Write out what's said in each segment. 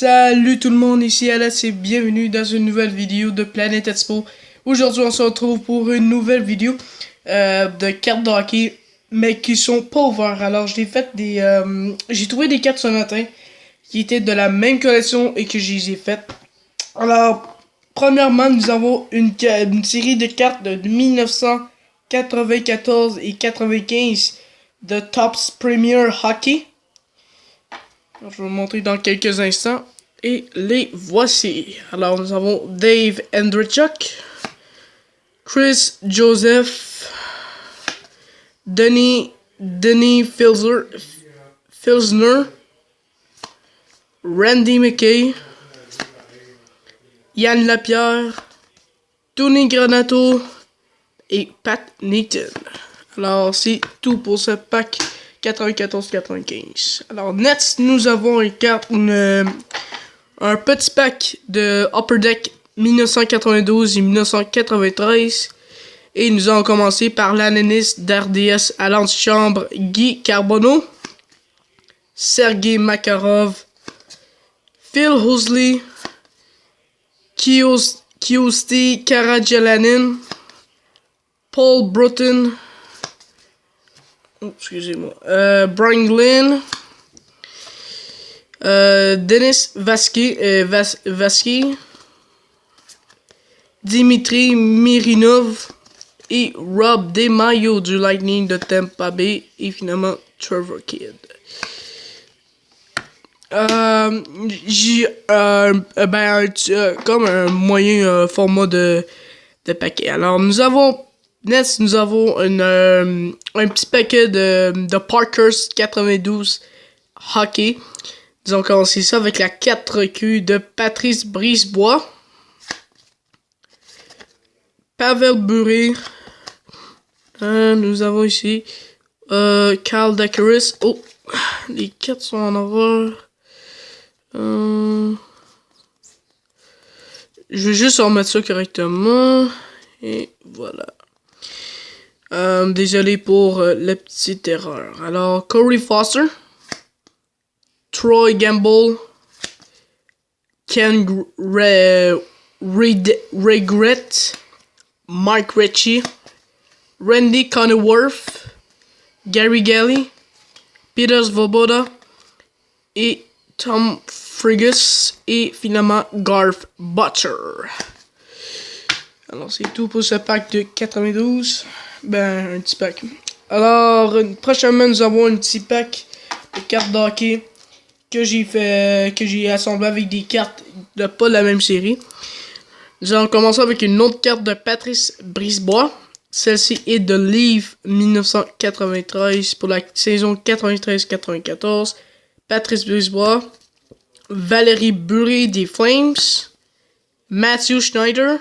Salut tout le monde, ici Alex et bienvenue dans une nouvelle vidéo de Planet Expo. Aujourd'hui on se retrouve pour une nouvelle vidéo de cartes de hockey, mais qui sont pas ouvertes. Alors j'ai trouvé des cartes ce matin qui étaient de la même collection et que je les ai faites. Alors, premièrement nous avons une série de cartes de 1994 et 95 de Topps Premier Hockey. Je vais vous montrer dans quelques instants. Et les voici. Alors, nous avons Dave Andreychuk, Chris Joseph, Denis Filsner, Randy McKay, Yann Lapierre, Tony Granato et Pat Nathan. Alors, c'est tout pour ce pack 94-95. Alors, next, nous avons un petit pack de Upper Deck 1992 et 1993. Et nous allons commencer par l'analyste d'RDS à l'antichambre Guy Carbonneau, Sergei Makarov, Phil Housley, Kiosti Karadjalanin, Paul Bruton, excusez-moi, Brian Glynn, Denis Vasquez, Dimitri Mirinov et Rob DeMaio du Lightning de Tampa Bay et finalement Trevor Kidd. J'ai comme un moyen format de paquet. Alors nous avons un petit paquet de Parkers 92 Hockey. Nous allons commencer ça avec la 4Q de Patrice Brisebois, Pavel Bure. Nous avons ici Carl Dakaris. Oh, les cartes sont en horreur. Je vais juste remettre ça correctement. Et voilà. Désolé pour la petite erreur. Alors, Corey Foster, Troy Gamble, Ken Regret, Mike Ritchie, Randy Connorworth, Gary Galley, Peter Svoboda et Tom Frigus et finalement Garth Butcher. Alors c'est tout pour ce pack de 92. Ben un petit pack. Alors prochainement nous avons un petit pack de cartes de hockey que j'ai assemblé avec des cartes de pas la même série. Nous allons commencer avec une autre carte de Patrice Brisebois. Celle-ci est de Leaf 1993 pour la saison 93-94. Patrice Brisebois, Valérie Bure des Flames, Matthew Schneider,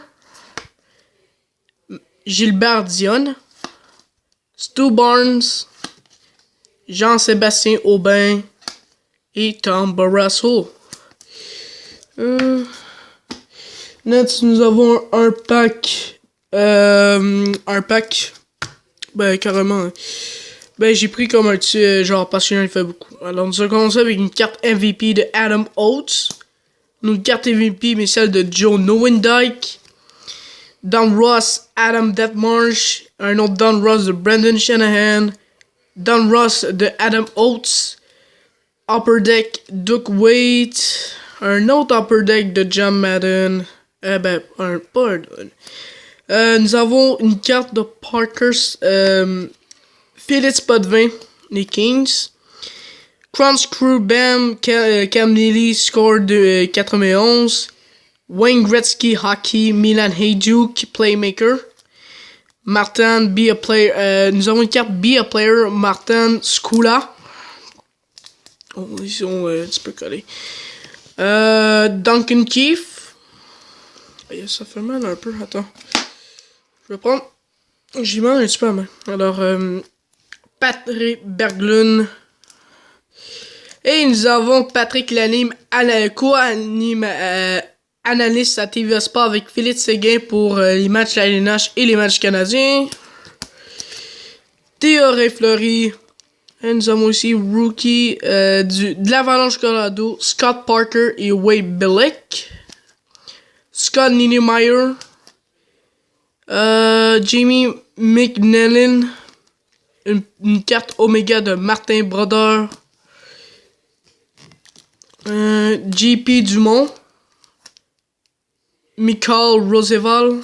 Gilbert Dion, Stu Barnes, Jean-Sébastien Aubin et Tom Barrasso. Next, nous avons un pack. Ben, carrément. Ben, j'ai pris comme un petit genre parce qu'il en fait beaucoup. Alors, nous allons commencer avec une carte MVP de Adam Oates. Une carte MVP, mais celle de Joe Nowendike. Don Ross, Adam Detmarsh. Un autre Don Ross de Brendan Shanahan. Don Ross de Adam Oates. Upper Deck, Duke Waite. Un autre Upper Deck de John Madden. Nous avons une carte de Parkers. Phillips Potvin, les Kings. Crunch Crew Bam, Cam Neely, score de 91. Wayne Gretzky Hockey, Milan Hajduk, Playmaker. Martin, Be a Player. Nous avons une carte Be a Player, Martin Skula. Oh, ils sont un petit peu collés. Duncan Keefe. Ça fait mal un peu, attends. Je vais prendre. J'y mange un petit peu à main. Alors, Patrick Berglund. Et nous avons Patrick Lanime, analyste à TVA Sport avec Philippe Séguin pour les matchs de la LNH et les matchs canadiens. Théoré Fleury, Et nous avons aussi rookie de l'Avalanche Colorado, Scott Parker et Wade Bellick. Scott Niedermayer. Jamie McNellin. Une carte Omega de Martin Brodeur. JP Dumont. Michael Roosevelt.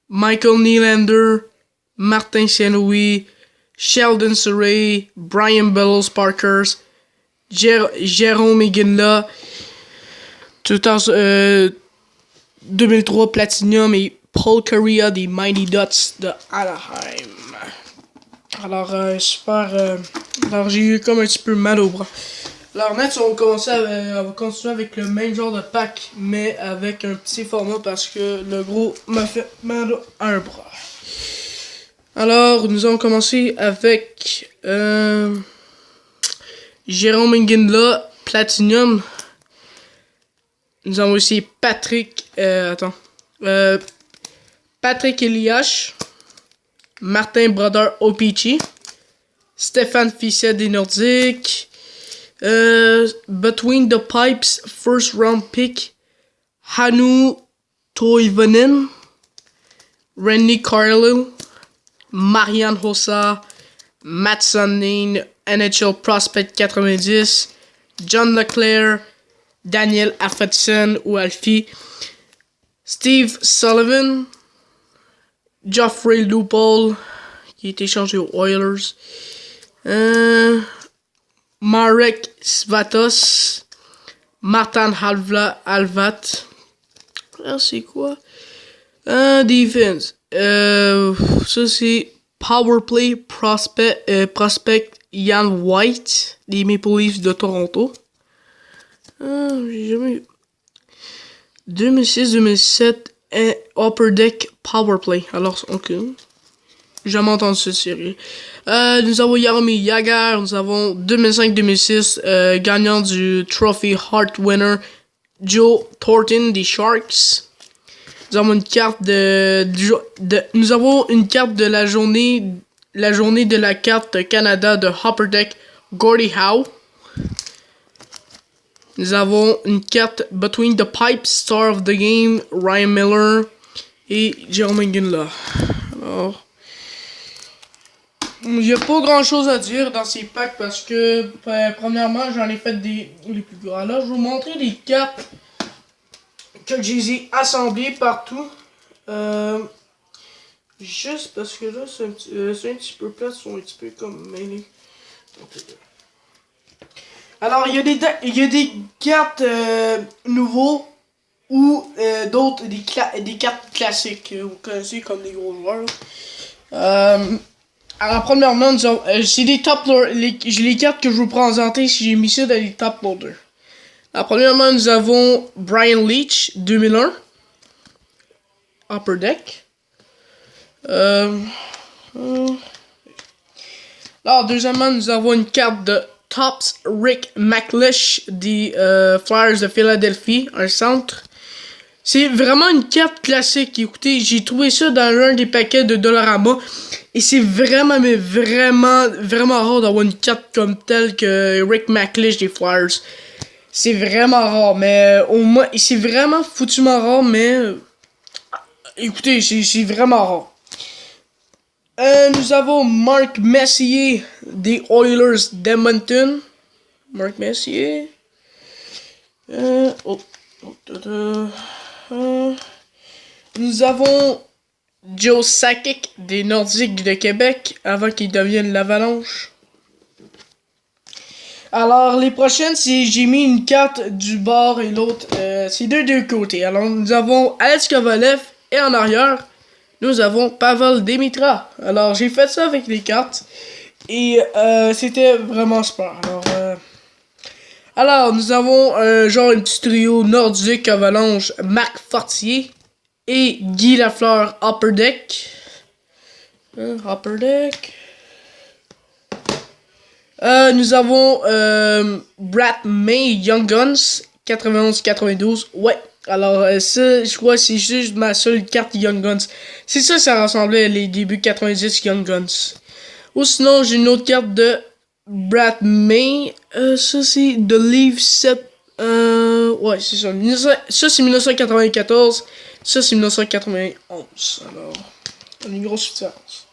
Michael Nylander. Martin Saint-Louis. Sheldon Surrey, Brian Bellows Parkers, Jérôme Iginla, 2003 Platinum et Paul Correa des Mighty Ducks de Anaheim. Alors, alors j'ai eu comme un petit peu mal au bras. Alors, maintenant, on va continuer avec le même genre de pack, mais avec un petit format parce que le gros m'a fait mal à un bras. Alors, nous allons commencer avec Jérôme Iginla, Platinum. Nous avons aussi Patrick Elias, Martin Brodeur OPG, Stéphane Fisset des Nordiques, Between the Pipes, first round pick, Hannu Toivonen, Randy Carlyle, Marianne Hossa, Matt Sundin, NHL Prospect 90, John Leclerc, Daniel Afetson ou Alfie, Steve Sullivan, Geoffrey Lupul, qui a été échangé aux Oilers, Marek Svatos, Martin Halvat, c'est quoi? Defense. Ça c'est Powerplay Prospect Ian White des Maple Leafs de Toronto. J'ai jamais eu 2006-2007 Upper Deck Powerplay. Alors ok, j'ai jamais entendu cette série. Nous avons Jaromir Jagr. Nous avons 2005-2006 gagnant du Trophy Hart Winner Joe Thornton des Sharks. Nous avons une carte nous avons une carte de la journée de la carte Canada de Upper Deck Gordie Howe. Nous avons une carte Between the Pipes Star of the Game Ryan Miller et Jérôme Iginla. Alors, il n'y a pas grand chose à dire dans ces packs parce que premièrement j'en ai fait les plus gros. Alors je vais vous montrer les cartes que j'ai assemblées partout. Juste parce que là c'est un petit peu plat, ils sont un petit peu comme mêlés. Alors il y a des cartes nouveaux ou d'autres des cartes classiques que vous connaissez comme des gros joueurs. Alors premièrement c'est des top loaders. J'ai les cartes que je vous présenter si j'ai mis ça dans les top loaders. Alors premièrement nous avons Brian Leetch 2001 Upper Deck. Alors deuxièmement nous avons une carte de Tops Rick McLeish des Flyers de Philadelphie, un centre. C'est vraiment une carte classique. Écoutez, j'ai trouvé ça dans l'un des paquets de Dollarama. Et c'est vraiment, mais vraiment, vraiment rare d'avoir une carte comme telle que Rick McLeish des Flyers. C'est vraiment rare, mais au moins, c'est vraiment foutument rare, mais écoutez, c'est vraiment rare. Nous avons Mark Messier des Oilers d'Edmonton. Mark Messier. Nous avons Joe Sakic des Nordiques de Québec avant qu'il devienne l'Avalanche. Alors les prochaines, j'ai mis une carte du bord et l'autre, c'est de deux côtés. Alors nous avons Alex Kovalev et en arrière, nous avons Pavel Demitra. Alors j'ai fait ça avec les cartes et c'était vraiment super. Alors nous avons genre un petit trio nordique Avalanche, Marc Fortier et Guy Lafleur Upper Deck. Upper Deck. Nous avons Brad May Young Guns 91-92. Ouais. Alors ça, je crois que c'est juste ma seule carte Young Guns. C'est ça ressemblait les débuts 90 Young Guns. Ou sinon, j'ai une autre carte de Brad May. Ça, c'est The Leaf Set. Ouais, c'est ça. Ça, c'est 1994. Ça, c'est 1991. Alors, une grosse différence.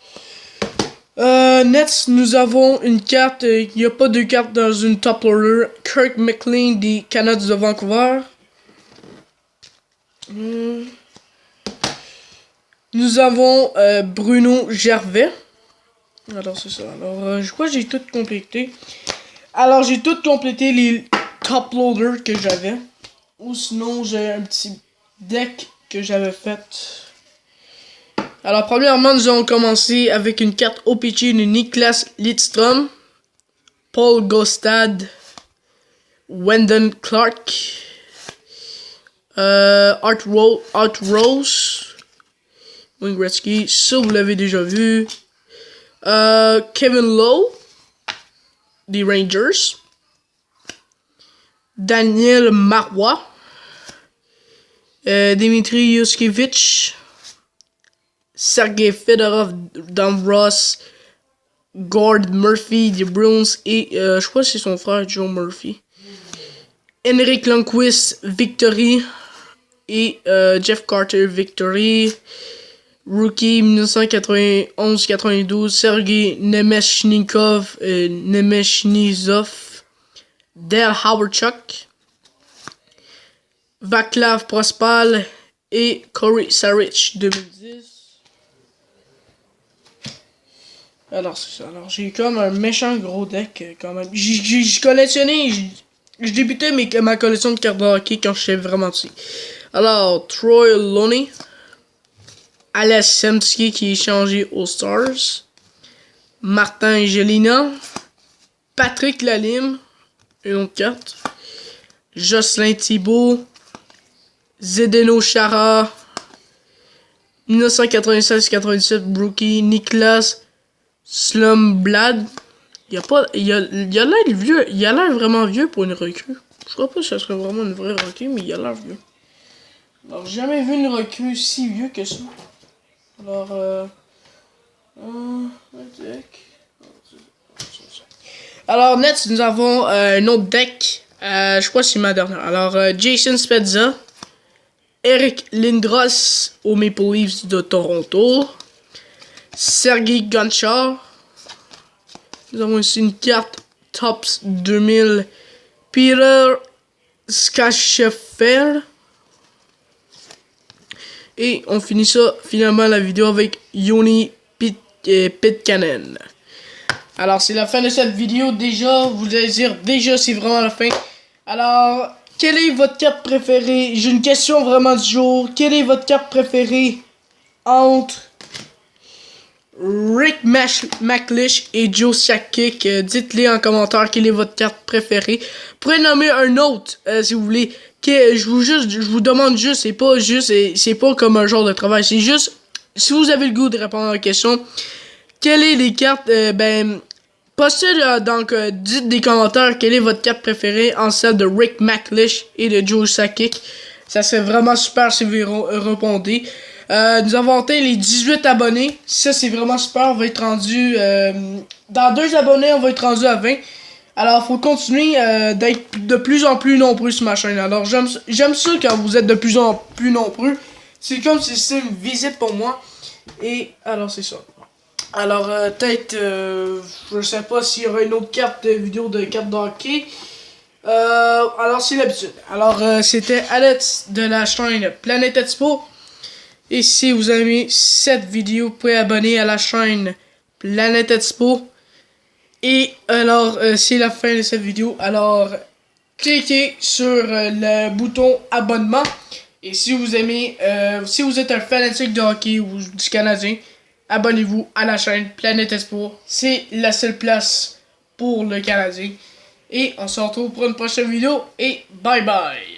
Nets, nous avons une carte. Il n'y a pas deux cartes dans une top loader. Kirk McLean des Canucks de Vancouver. Nous avons Bruno Gervais. Alors, c'est ça. Alors, je crois que j'ai tout complété. Alors, j'ai tout complété les top loaders que j'avais. Ou sinon, j'ai un petit deck que j'avais fait. Alors, premièrement, nous allons commencer avec une carte OPG de Niklas Lidstrom, Paul Gaustad, Wendell Clark, Art Rose, Wayne Gretzky, ça vous l'avez déjà vu. Kevin Lowe, des Rangers. Daniel Marois. Dmitry Yushkevich. Sergei Fedorov, Don Ross. Gord Murphy des Bruins. Et je crois que c'est son frère Joe Murphy. Henrik Lundqvist, Victory. Et Jeff Carter, Victory. Rookie 1991-92, Sergei Nemeshnikov, Nemeshnizov, Dale Hawerchuk, Vaclav Prospal et Corey Sarich 2010. Alors c'est ça. Alors j'ai comme un méchant gros deck quand même. J'ai collectionné, je débutais ma collection de cartes de hockey quand j'étais vraiment petit. Alors Troy Loney. Alex Semsky qui est échangé aux Stars. Martin Gelina. Patrick Lalime. Une autre carte. Jocelyn Thibault. Zdeno Chara. 1996-97 Brookie. Niklas Slumblad. Il a l'air vieux. Il a l'air vraiment vieux pour une recrue. Je crois pas que ça serait vraiment une vraie recrue, mais il a l'air vieux. Alors, j'ai jamais vu une recrue si vieux que ça. Alors, alors, Nets, nous avons un autre deck. Je crois que c'est ma dernière. Alors, Jason Spezza. Eric Lindros aux Maple Leafs de Toronto. Sergei Gonchar. Nous avons ici une carte Tops 2000. Peter Skachefer. Et on finit ça finalement la vidéo avec Yoni Pitkanen. Alors c'est la fin de cette vidéo déjà. Vous allez dire déjà c'est vraiment la fin. Alors quelle est votre carte préférée? J'ai une question vraiment du jour. Quelle est votre carte préférée entre Rick McLeish et Joe Sakic? Dites-le en commentaire quelle est votre carte préférée. Vous pourrez nommer un autre si vous voulez. Je vous demande juste, c'est pas comme un genre de travail, c'est juste, si vous avez le goût de répondre à la question, quelles sont les cartes, postez dites des commentaires, quelle est votre carte préférée en celle de Rick McLeish et de Joe Sakic. Ça serait vraiment super si vous répondez. Nous avons atteint les 18 abonnés, ça c'est vraiment super, on va être rendu, dans 2 abonnés, on va être rendu à 20. Alors, faut continuer d'être de plus en plus nombreux sur ma chaîne. Alors, j'aime ça quand vous êtes de plus en plus nombreux. C'est comme si c'était une visite pour moi. Et, alors, c'est ça. Alors, peut-être, je sais pas s'il y aura une autre carte de vidéo de carte de hockey. Alors, c'est l'habitude. Alors, c'était Alex de la chaîne Planète Expo. Et si vous aimez cette vidéo, vous pouvez abonner à la chaîne Planète Expo. Et alors, c'est la fin de cette vidéo. Alors, cliquez sur le bouton abonnement. Et si vous aimez, si vous êtes un fanatique de hockey ou du Canadien, abonnez-vous à la chaîne Planète Expo. C'est la seule place pour le Canadien. Et on se retrouve pour une prochaine vidéo. Et bye bye.